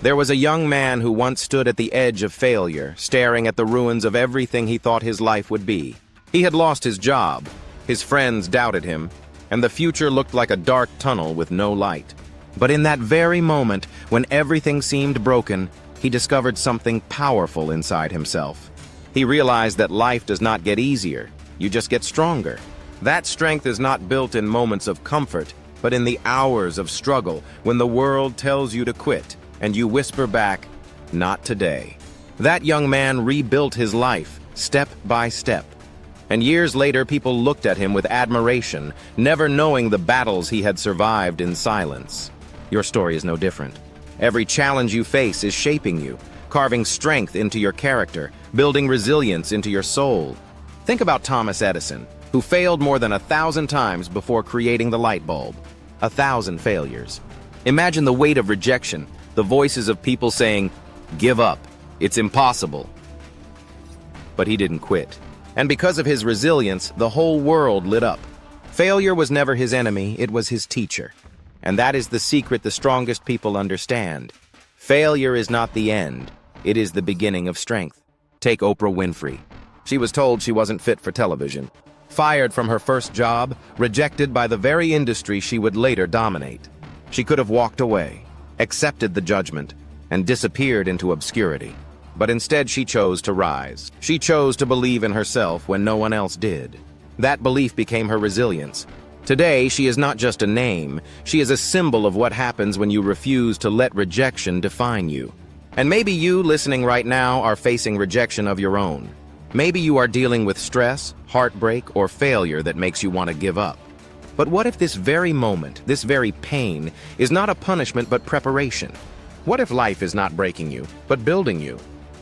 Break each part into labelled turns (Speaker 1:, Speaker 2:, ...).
Speaker 1: There was a young man who once stood at the edge of failure, staring at the ruins of everything he thought his life would be. He had lost his job, his friends doubted him, and the future looked like a dark tunnel with no light. But in that very moment, when everything seemed broken, he discovered something powerful inside himself. He realized that life does not get easier, you just get stronger. That strength is not built in moments of comfort, but in the hours of struggle, when the world tells you to quit, and you whisper back, "Not today." That young man rebuilt his life, step by step. And years later, people looked at him with admiration, never knowing the battles he had survived in silence. Your story is no different. Every challenge you face is shaping you, carving strength into your character, building resilience into your soul. Think about Thomas Edison, who failed more than 1,000 times before creating the light bulb. 1,000 failures. Imagine the weight of rejection, the voices of people saying, "Give up, it's impossible." But he didn't quit. And because of his resilience, the whole world lit up. Failure was never his enemy, it was his teacher. And that is the secret the strongest people understand. Failure is not the end, it is the beginning of strength. Take Oprah Winfrey. She was told she wasn't fit for television. Fired from her first job, rejected by the very industry she would later dominate. She could have walked away, accepted the judgment, and disappeared into obscurity. But instead she chose to rise. She chose to believe in herself when no one else did. That belief became her resilience. Today, she is not just a name, she is a symbol of what happens when you refuse to let rejection define you. And maybe you, listening right now, are facing rejection of your own. Maybe you are dealing with stress, heartbreak, or failure that makes you want to give up. But what if this very moment, this very pain, is not a punishment but preparation? What if life is not breaking you, but building you?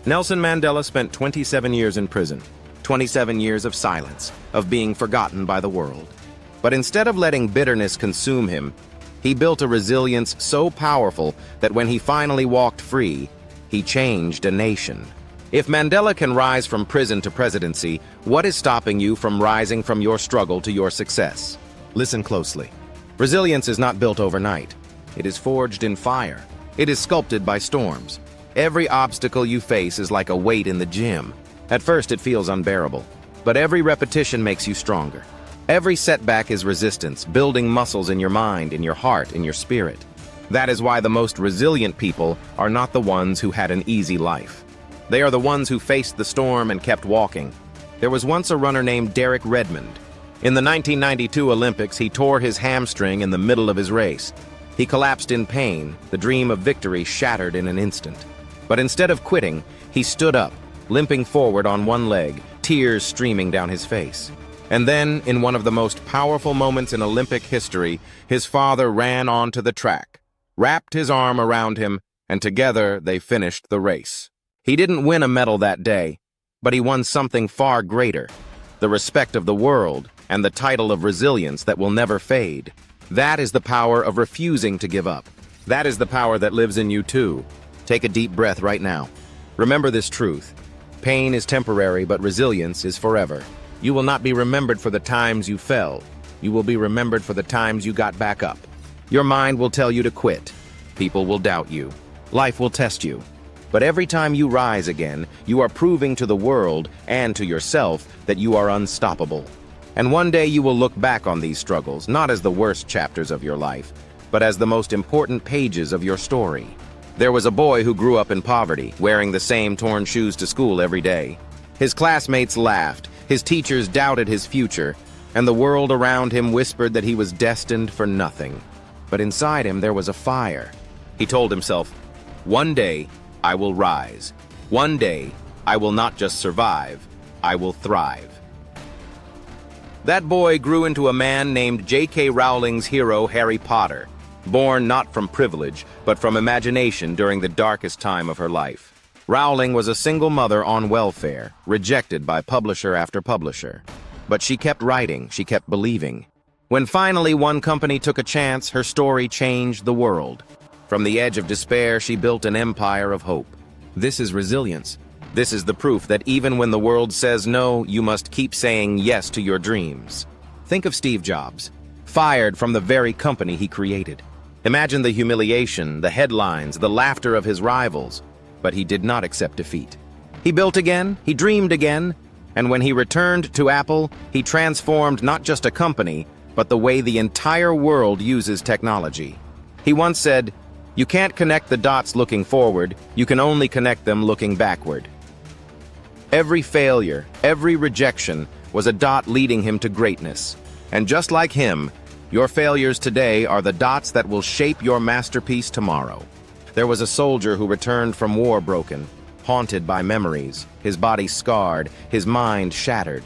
Speaker 1: Nelson Mandela spent 27 years in prison, 27 years of silence, of being forgotten by the world. But instead of letting bitterness consume him, he built a resilience so powerful that when he finally walked free, he changed a nation. If Mandela can rise from prison to presidency, what is stopping you from rising from your struggle to your success? Listen closely. Resilience is not built overnight. It is forged in fire. It is sculpted by storms. Every obstacle you face is like a weight in the gym. At first it feels unbearable, but every repetition makes you stronger. Every setback is resistance, building muscles in your mind, in your heart, in your spirit. That is why the most resilient people are not the ones who had an easy life. They are the ones who faced the storm and kept walking. There was once a runner named Redmond. In the 1992 Olympics, he tore his hamstring in the middle of his race. He collapsed in pain, the dream of victory shattered in an instant. But instead of quitting, he stood up, limping forward on one leg, tears streaming down his face. And then, in one of the most powerful moments in Olympic history, his father ran onto the track, wrapped his arm around him, and together they finished the race. He didn't win a medal that day, but he won something far greater, the respect of the world and the title of resilience that will never fade. That is the power of refusing to give up. That is the power that lives in you too. Take a deep breath right now. Remember this truth. Pain is temporary, but resilience is forever. You will not be remembered for the times you fell. You will be remembered for the times you got back up. Your mind will tell you to quit. People will doubt you. Life will test you. But every time you rise again, you are proving to the world and to yourself that you are unstoppable. And one day you will look back on these struggles, not as the worst chapters of your life, but as the most important pages of your story. There was a boy who grew up in poverty, wearing the same torn shoes to school every day. His classmates laughed, his teachers doubted his future, and the world around him whispered that he was destined for nothing. But inside him there was a fire. He told himself, "One day I will rise. One day I will not just survive, I will thrive." That boy grew into a man named J.K. Rowling's hero Harry Potter, born not from privilege, but from imagination during the darkest time of her life. Rowling was a single mother on welfare, rejected by publisher after publisher. But she kept writing, she kept believing. When finally one company took a chance, her story changed the world. From the edge of despair, she built an empire of hope. This is resilience. This is the proof that even when the world says no, you must keep saying yes to your dreams. Think of Steve Jobs, fired from the very company he created. Imagine the humiliation, the headlines, the laughter of his rivals. But he did not accept defeat. He built again, he dreamed again, and when he returned to Apple, he transformed not just a company, but the way the entire world uses technology. He once said, "You can't connect the dots looking forward, you can only connect them looking backward." Every failure, every rejection was a dot leading him to greatness. And just like him, your failures today are the dots that will shape your masterpiece tomorrow. There was a soldier who returned from war broken, haunted by memories, his body scarred, his mind shattered.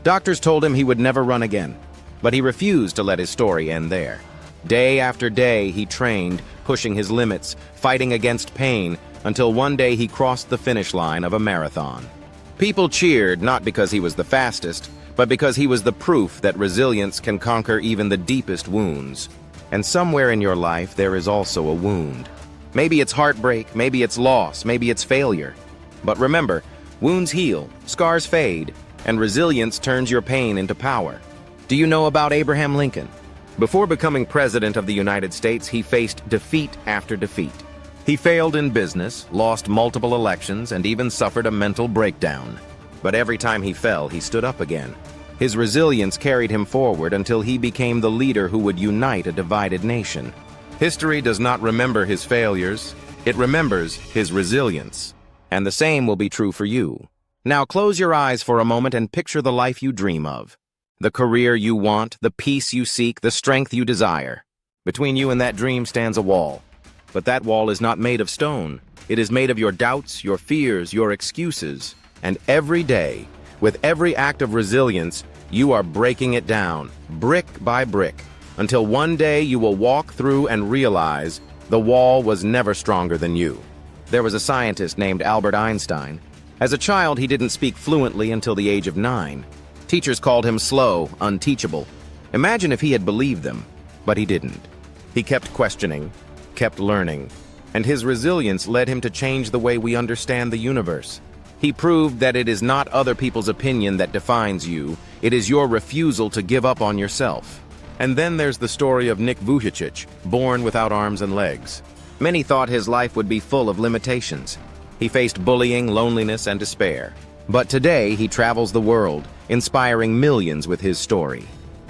Speaker 1: Doctors told him he would never run again, but he refused to let his story end there. Day after day, he trained, pushing his limits, fighting against pain, until one day he crossed the finish line of a marathon. People cheered not because he was the fastest, but because he was the proof that resilience can conquer even the deepest wounds. And somewhere in your life, there is also a wound. Maybe it's heartbreak, maybe it's loss, maybe it's failure. But remember, wounds heal, scars fade, and resilience turns your pain into power. Do you know about Abraham Lincoln? Before becoming president of the United States, he faced defeat after defeat. He failed in business, lost multiple elections, and even suffered a mental breakdown. But every time he fell, he stood up again. His resilience carried him forward until he became the leader who would unite a divided nation. History does not remember his failures, it remembers his resilience. And the same will be true for you. Now close your eyes for a moment and picture the life you dream of. The career you want, the peace you seek, the strength you desire. Between you and that dream stands a wall. But that wall is not made of stone. It is made of your doubts, your fears, your excuses. And every day, with every act of resilience, you are breaking it down, brick by brick, until one day you will walk through and realize the wall was never stronger than you. There was a scientist named Albert Einstein. As a child, he didn't speak fluently until the age of 9. Teachers called him slow, unteachable. Imagine if he had believed them, but he didn't. He kept questioning, kept learning, and his resilience led him to change the way we understand the universe. He proved that it is not other people's opinion that defines you, it is your refusal to give up on yourself. And then there's the story of Nick Vujicic, born without arms and legs. Many thought his life would be full of limitations. He faced bullying, loneliness, and despair. But today, he travels the world, inspiring millions with his story.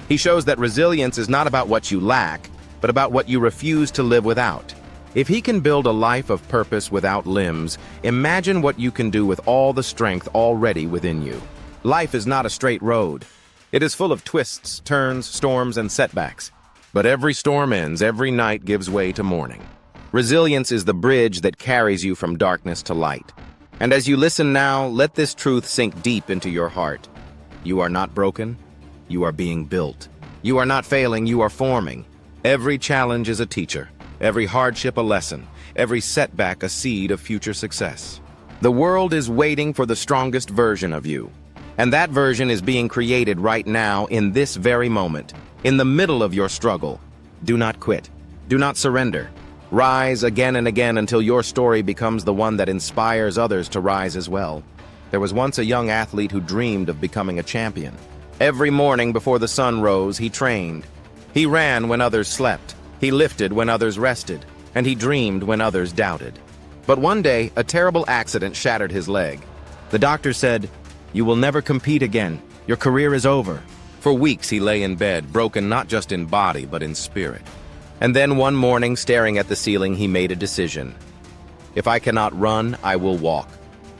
Speaker 1: He shows that resilience is not about what you lack, but about what you refuse to live without. If he can build a life of purpose without limbs, imagine what you can do with all the strength already within you. Life is not a straight road. It is full of twists, turns, storms, and setbacks. But every storm ends, every night gives way to morning. Resilience is the bridge that carries you from darkness to light. And as you listen now, let this truth sink deep into your heart. You are not broken. You are being built. You are not failing, you are forming. Every challenge is a teacher. Every hardship a lesson. Every setback a seed of future success. The world is waiting for the strongest version of you. And that version is being created right now in this very moment, in the middle of your struggle. Do not quit. Do not surrender. Rise again and again until your story becomes the one that inspires others to rise as well. There was once a young athlete who dreamed of becoming a champion. Every morning before the sun rose, he trained. He ran when others slept. He lifted when others rested. And he dreamed when others doubted. But one day, a terrible accident shattered his leg. The doctor said, "You will never compete again. Your career is over." For weeks he lay in bed, broken not just in body, but in spirit. And then one morning, staring at the ceiling, he made a decision. If I cannot run, I will walk.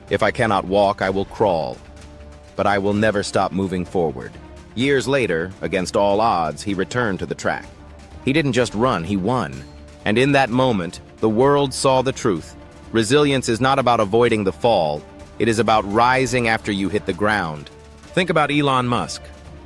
Speaker 1: If I cannot walk, I will crawl. But I will never stop moving forward. Years later, against all odds, he returned to the track. He didn't just run, he won. And in that moment, the world saw the truth. Resilience is not about avoiding the fall. It is about rising after you hit the ground. Think about Elon Musk.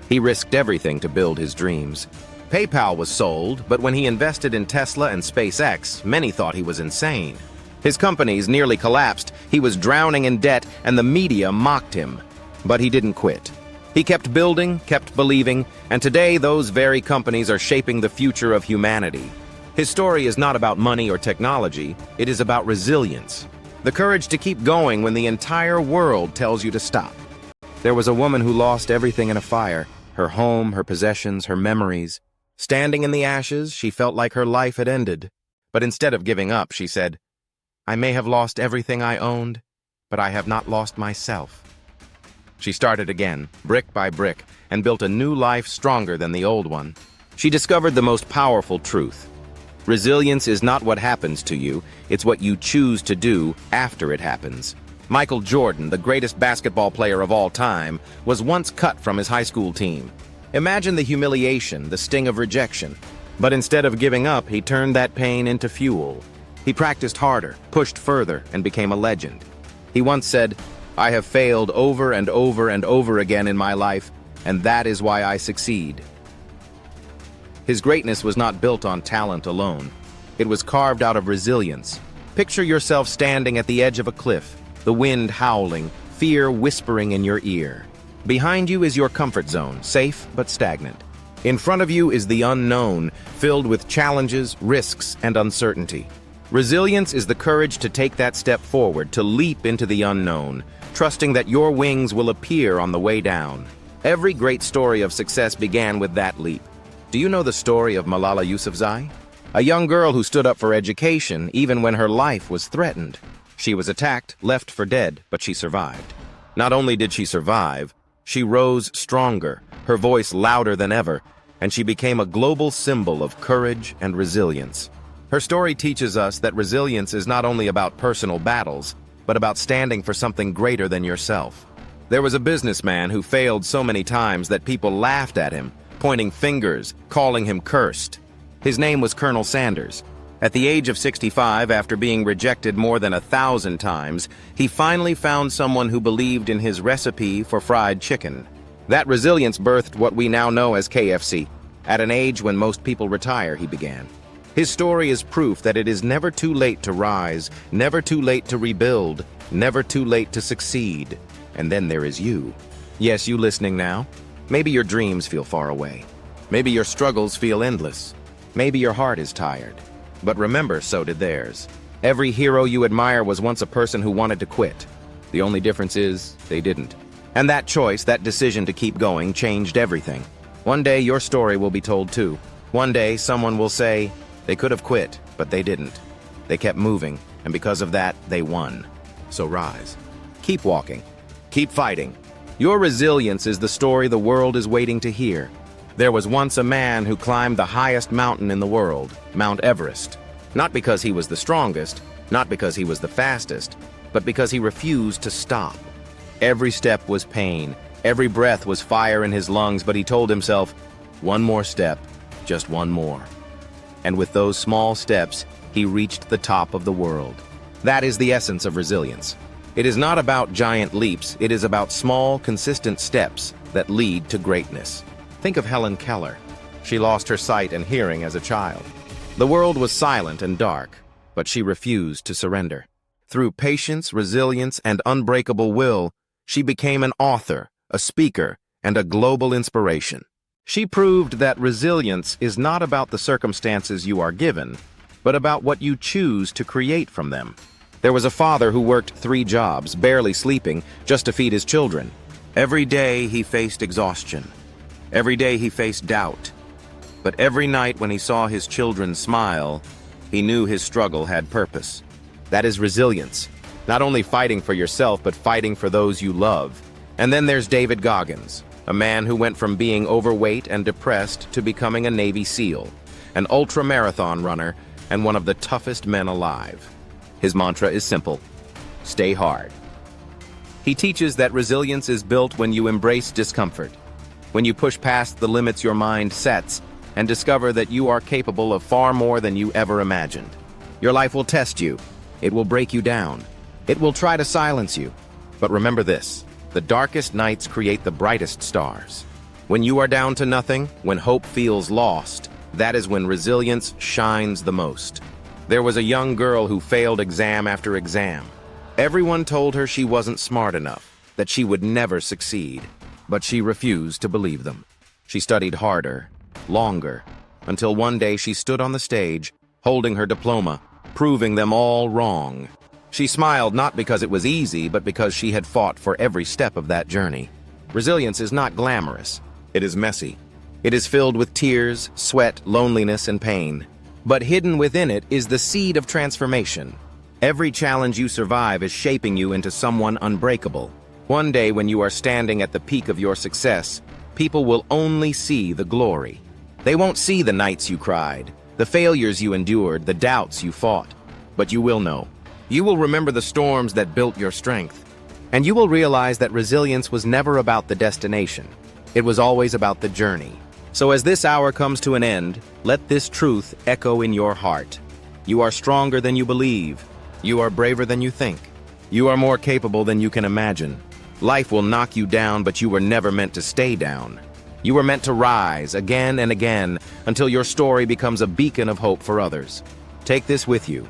Speaker 1: He risked everything to build his dreams. PayPal was sold, but when he invested in Tesla and SpaceX, many thought he was insane. His companies nearly collapsed, he was drowning in debt, and the media mocked him. But he didn't quit. He kept building, kept believing, and today those very companies are shaping the future of humanity. His story is not about money or technology, it is about resilience. The courage to keep going when the entire world tells you to stop. There was a woman who lost everything in a fire, her home, her possessions, her memories. Standing in the ashes, she felt like her life had ended. But instead of giving up, she said, "I may have lost everything I owned, but I have not lost myself." She started again, brick by brick, and built a new life stronger than the old one. She discovered the most powerful truth. Resilience is not what happens to you, it's what you choose to do after it happens. Michael Jordan, the greatest basketball player of all time, was once cut from his high school team. Imagine the humiliation, the sting of rejection. But instead of giving up, he turned that pain into fuel. He practiced harder, pushed further, and became a legend. He once said, "I have failed over and over and over again in my life, and that is why I succeed." His greatness was not built on talent alone. It was carved out of resilience. Picture yourself standing at the edge of a cliff, the wind howling, fear whispering in your ear. Behind you is your comfort zone, safe but stagnant. In front of you is the unknown, filled with challenges, risks, and uncertainty. Resilience is the courage to take that step forward, to leap into the unknown, trusting that your wings will appear on the way down. Every great story of success began with that leap. Do you know the story of Malala Yousafzai? A young girl who stood up for education even when her life was threatened. She was attacked, left for dead, but she survived. Not only did she survive, she rose stronger, her voice louder than ever, and she became a global symbol of courage and resilience. Her story teaches us that resilience is not only about personal battles, but about standing for something greater than yourself. There was a businessman who failed so many times that people laughed at him, pointing fingers, calling him cursed. His name was Colonel Sanders. At the age of 65, after being rejected more than 1,000 times, he finally found someone who believed in his recipe for fried chicken. That resilience birthed what we now know as KFC. At an age when most people retire, he began. His story is proof that it is never too late to rise, never too late to rebuild, never too late to succeed. And then there is you. Yes, you listening now? Maybe your dreams feel far away. Maybe your struggles feel endless. Maybe your heart is tired. But remember, so did theirs. Every hero you admire was once a person who wanted to quit. The only difference is, they didn't. And that choice, that decision to keep going, changed everything. One day, your story will be told too. One day, someone will say, they could have quit, but they didn't. They kept moving, and because of that, they won. So rise. Keep walking. Keep fighting. Your resilience is the story the world is waiting to hear. There was once a man who climbed the highest mountain in the world, Mount Everest. Not because he was the strongest, not because he was the fastest, but because he refused to stop. Every step was pain, every breath was fire in his lungs, but he told himself, one more step, just one more. And with those small steps, he reached the top of the world. That is the essence of resilience. It is not about giant leaps, it is about small, consistent steps that lead to greatness. Think of Helen Keller. She lost her sight and hearing as a child. The world was silent and dark, but she refused to surrender. Through patience, resilience, and unbreakable will, she became an author, a speaker, and a global inspiration. She proved that resilience is not about the circumstances you are given, but about what you choose to create from them. There was a father who worked 3 jobs, barely sleeping, just to feed his children. Every day he faced exhaustion. Every day he faced doubt. But every night when he saw his children smile, he knew his struggle had purpose. That is resilience. Not only fighting for yourself, but fighting for those you love. And then there's David Goggins, a man who went from being overweight and depressed to becoming a Navy SEAL, an ultra-marathon runner, and one of the toughest men alive. His mantra is simple: stay hard. He teaches that resilience is built when you embrace discomfort, when you push past the limits your mind sets and discover that you are capable of far more than you ever imagined. Your life will test you. It will break you down. It will try to silence you. But remember this: the darkest nights create the brightest stars. When you are down to nothing, when hope feels lost, that is when resilience shines the most. There was a young girl who failed exam after exam. Everyone told her she wasn't smart enough, that she would never succeed. But she refused to believe them. She studied harder, longer, until one day she stood on the stage, holding her diploma, proving them all wrong. She smiled not because it was easy, but because she had fought for every step of that journey. Resilience is not glamorous. It is messy. It is filled with tears, sweat, loneliness, and pain. But hidden within it is the seed of transformation. Every challenge you survive is shaping you into someone unbreakable. One day when you are standing at the peak of your success, people will only see the glory. They won't see the nights you cried, the failures you endured, the doubts you fought. But you will know. You will remember the storms that built your strength. And you will realize that resilience was never about the destination. It was always about the journey. So as this hour comes to an end, let this truth echo in your heart. You are stronger than you believe. You are braver than you think. You are more capable than you can imagine. Life will knock you down, but you were never meant to stay down. You were meant to rise again and again until your story becomes a beacon of hope for others. Take this with you.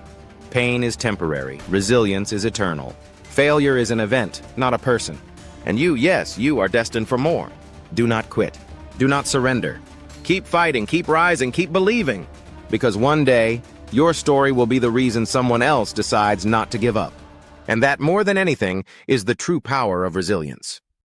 Speaker 1: Pain is temporary. Resilience is eternal. Failure is an event, not a person. And you, yes, you are destined for more. Do not quit. Do not surrender. Keep fighting, keep rising, keep believing. Because one day, your story will be the reason someone else decides not to give up. And that, more than anything, is the true power of resilience.